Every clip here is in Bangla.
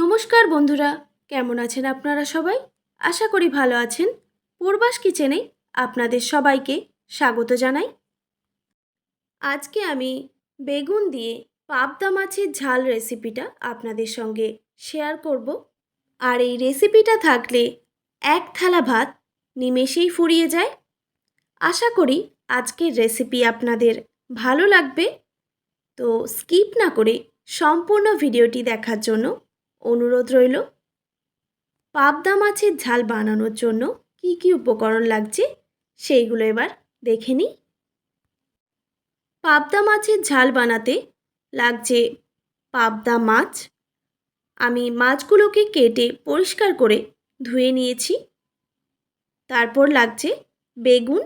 নমস্কার বন্ধুরা, কেমন আছেন আপনারা সবাই? আশা করি ভালো আছেন। পূর্বাস কিচেনে আপনাদের সবাইকে স্বাগত জানাই। আজকে আমি বেগুন দিয়ে পাবদা মাছের ঝাল রেসিপিটা আপনাদের সঙ্গে শেয়ার করব। আর এই রেসিপিটা থাকলে এক থালা ভাত নিমেষেই ফুরিয়ে যায়। আশা করি আজকের রেসিপি আপনাদের ভালো লাগবে। তো স্কিপ না করে সম্পূর্ণ ভিডিওটি দেখার জন্য অনুরোধ রইল। পাবদা মাছের ঝাল বানানোর জন্য কি কি উপকরণ লাগছে সেইগুলো এবার দেখে নিই। পাবদা মাছের ঝাল বানাতে লাগছে পাবদা মাছ। আমি মাছগুলোকে কেটে পরিষ্কার করে ধুয়ে নিয়েছি। তারপর লাগছে বেগুন।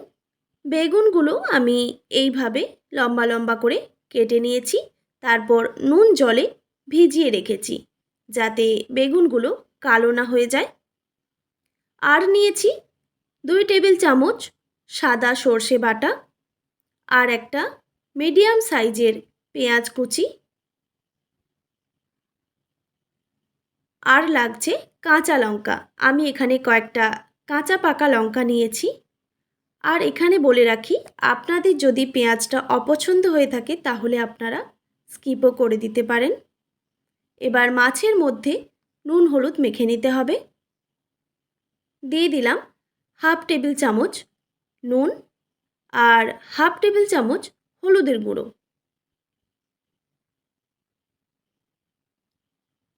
বেগুনগুলো আমি এইভাবে লম্বা লম্বা করে কেটে নিয়েছি। তারপর নুন জলে ভিজিয়ে রেখেছি যাতে বেগুনগুলো কালো না হয়ে যায়। আর নিয়েছি 2 টেবিল চামচ সাদা সর্ষে বাটা আর একটা মিডিয়াম সাইজের পেঁয়াজ কুচি। আর লাগছে কাঁচা লঙ্কা। আমি এখানে কয়েকটা কাঁচা পাকা লঙ্কা নিয়েছি। আর এখানে বলে রাখি, আপনাদের যদি পেঁয়াজটা অপছন্দ হয়ে থাকে তাহলে আপনারা স্কিপও করে দিতে পারেন। এবার মাছের মধ্যে নুন হলুদ মেখে নিতে হবে। দিয়ে দিলাম 1/2 টেবিল চামচ নুন আর 1/2 টেবিল চামচ হলুদের গুঁড়ো।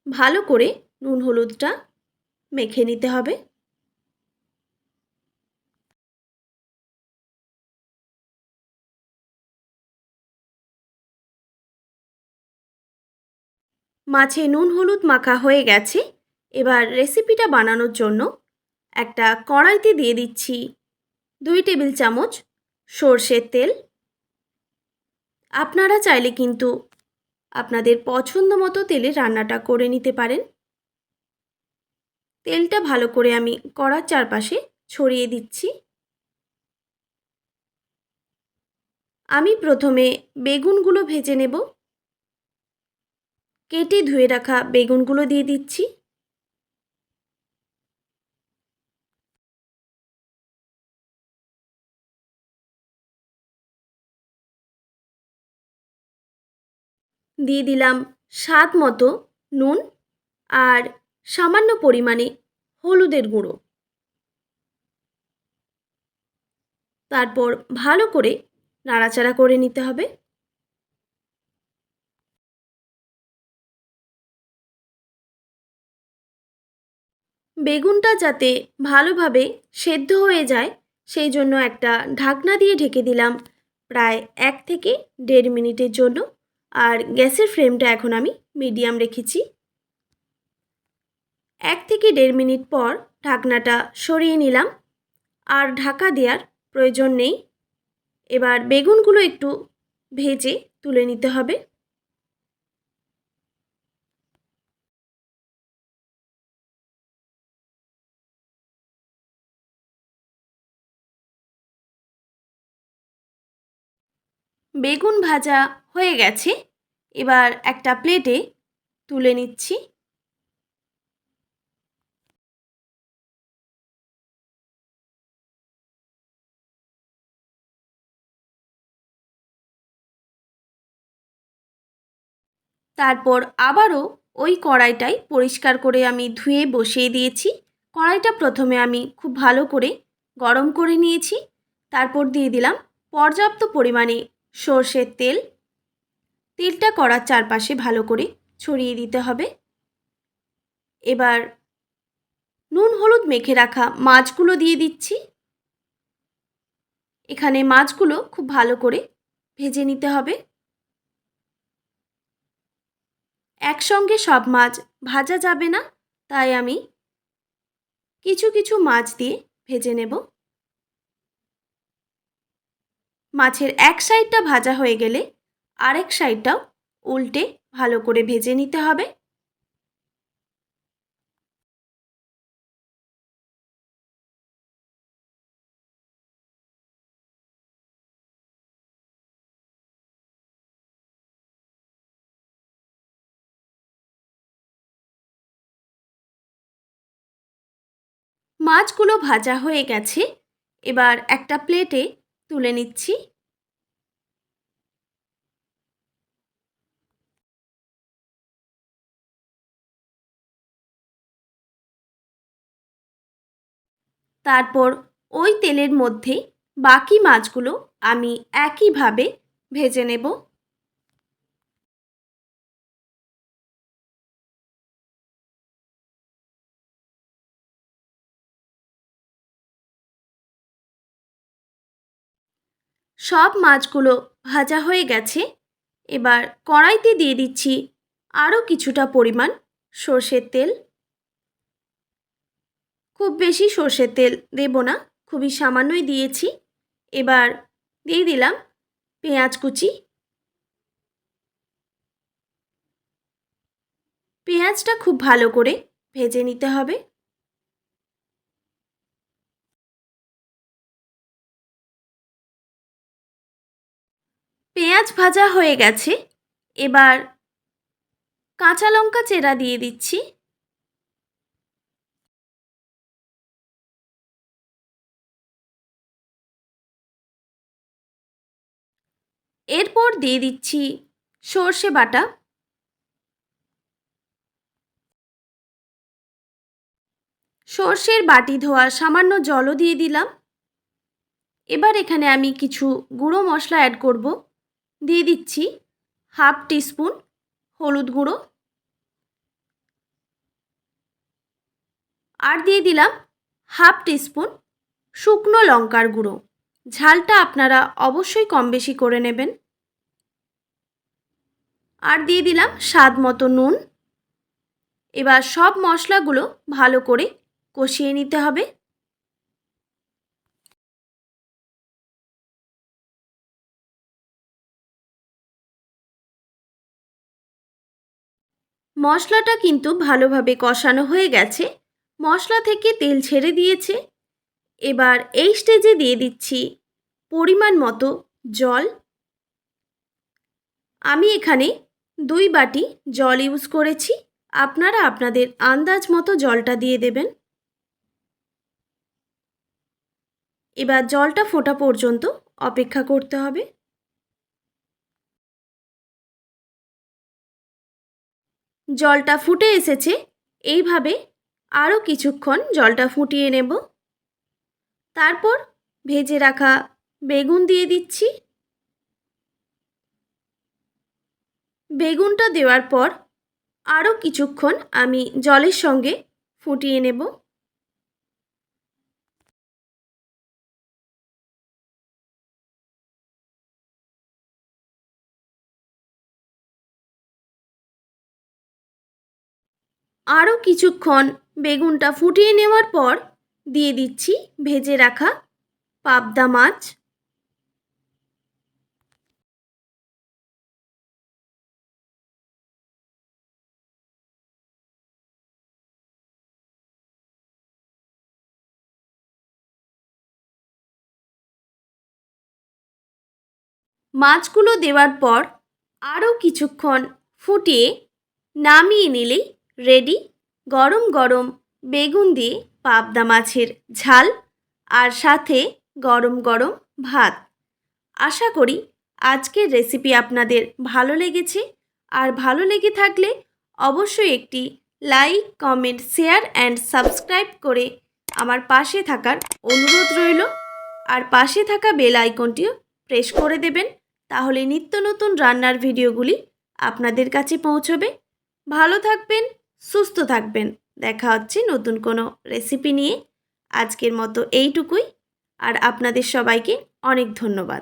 ভালো করে নুন হলুদটা মেখে নিতে হবে। মাছে নুন হলুদ মাখা হয়ে গেছে। এবার রেসিপিটা বানানোর জন্য একটা কড়াইতে দিয়ে দিচ্ছি 2 টেবিল চামচ সর্ষের তেল। আপনারা চাইলে কিন্তু আপনাদের পছন্দ মতো তেলে রান্নাটা করে নিতে পারেন। তেলটা ভালো করে আমি কড়ার চারপাশে ছড়িয়ে দিচ্ছি। আমি প্রথমে বেগুনগুলো ভেজে নেব। কেটে ধুয়ে রাখা বেগুনগুলো দিয়ে দিচ্ছি। দিয়ে দিলাম স্বাদ মতো নুন আর সামান্য পরিমাণে হলুদের গুঁড়ো। তারপর ভালো করে নাড়াচাড়া করে নিতে হবে। বেগুনটা যাতে ভালোভাবে সেদ্ধ হয়ে যায় সেই জন্য একটা ঢাকনা দিয়ে ঢেকে দিলাম প্রায় 1 থেকে 1.5 মিনিটের জন্য। আর গ্যাসের ফ্লেমটা এখন আমি মিডিয়াম রেখেছি। 1 থেকে 1.5 মিনিট পর ঢাকনাটা সরিয়ে নিলাম। আর ঢাকা দেওয়ার প্রয়োজন নেই। এবার বেগুনগুলো একটু ভেজে তুলে নিতে হবে। বেগুন ভাজা হয়ে গেছে। এবার একটা প্লেটে তুলে নিচ্ছি। তারপর আবারও ওই কড়াইটাই পরিষ্কার করে আমি ধুয়ে বসিয়ে দিয়েছি। কড়াইটা প্রথমে আমি খুব ভালো করে গরম করে নিয়েছি। তারপর দিয়ে দিলাম পর্যাপ্ত পরিমাণে সর্ষের তেল। তেলটা কড়ার চারপাশে ভালো করে ছড়িয়ে দিতে হবে। এবার নুন হলুদ মেখে রাখা মাছগুলো দিয়ে দিচ্ছি। এখানে মাছগুলো খুব ভালো করে ভেজে নিতে হবে। একসঙ্গে সব মাছ ভাজা যাবে না, তাই আমি কিছু কিছু মাছ দিয়ে ভেজে নেব। মাছের এক সাইডটা ভাজা হয়ে গেলে আরেক সাইডটাও উল্টে ভালো করে ভেজে নিতে হবে। মাছগুলো ভাজা হয়ে গেছে। এবার একটা প্লেটে তুলে নিচ্ছি। তারপর ওই তেলের মধ্যে বাকি মাছগুলো আমি একইভাবে ভেজে নেব। সব মাছগুলো ভাজা হয়ে গেছে। এবার কড়াইতে দিয়ে দিচ্ছি আরও কিছুটা পরিমাণ সর্ষের তেল। খুব বেশি সর্ষের তেল দেব না, খুবই সামান্যই দিয়েছি। এবার দিয়ে দিলাম পেঁয়াজ কুচি। পেঁয়াজটা খুব ভালো করে ভেজে নিতে হবে। পেঁয়াজ ভাজা হয়ে গেছে। এবার কাঁচা লঙ্কা চেরা দিয়ে দিচ্ছি। এরপর দিয়ে দিচ্ছি সর্ষে বাটা। সর্ষের বাটি ধোয়া সামান্য জলও দিয়ে দিলাম। এবার এখানে আমি কিছু গুঁড়ো মশলা অ্যাড করব। দিয়ে দিচ্ছি হাফ টিস্পুন হলুদ গুঁড়ো, আর দিয়ে দিলাম হাফ টিস্পুন শুকনো লঙ্কার গুঁড়ো। ঝালটা আপনারা অবশ্যই কম বেশি করে নেবেন। আর দিয়ে দিলাম স্বাদ মতো নুন। এবার সব মশলাগুলো ভালো করে কষিয়ে নিতে হবে। মশলাটা কিন্তু ভালোভাবে কষানো হয়ে গেছে, মশলা থেকে তেল ছেড়ে দিয়েছে। এবার এই স্টেজে দিয়ে দিচ্ছি পরিমাণ মতো জল। আমি এখানে 2 বাটি জল ইউজ করেছি। আপনারা আপনাদের আন্দাজ মতো জলটা দিয়ে দেবেন। এবার জলটা ফোটা পর্যন্ত অপেক্ষা করতে হবে। জলটা ফুটে এসেছে। এইভাবে আরও কিছুক্ষণ জলটা ফুটিয়ে নেব। তারপর ভেজে রাখা বেগুন দিয়ে দিচ্ছি। বেগুনটা দেওয়ার পর আরও কিছুক্ষণ আমি জলের সঙ্গে ফুটিয়ে নেব। আরও কিছুক্ষণ বেগুনটা ফুটিয়ে নেওয়ার পর দিয়ে দিচ্ছি ভেজে রাখা পাবদা মাছ। মাছগুলো দেওয়ার পর আরও কিছুক্ষণ ফুটিয়ে নামিয়ে নিলেই রেডি গরম গরম বেগুন দিয়ে পাবদা মাছের ঝাল, আর সাথে গরম গরম ভাত। আশা করি আজকের রেসিপি আপনাদের ভালো লেগেছে। আর ভালো লেগে থাকলে অবশ্যই একটি like, comment, share and subscribe করে আমার পাশে থাকার অনুরোধ রইল। আর পাশে থাকা বেল আইকনটিও প্রেস করে দেবেন, তাহলে নিত্য নতুন রান্নার ভিডিওগুলি আপনাদের কাছে পৌঁছবে। ভালো থাকবেন, সুস্থ থাকবেন। দেখা হচ্ছে নতুন কোনো রেসিপি নিয়ে। আজকের মতো এইটুকুই। আর আপনাদের সবাইকে অনেক ধন্যবাদ।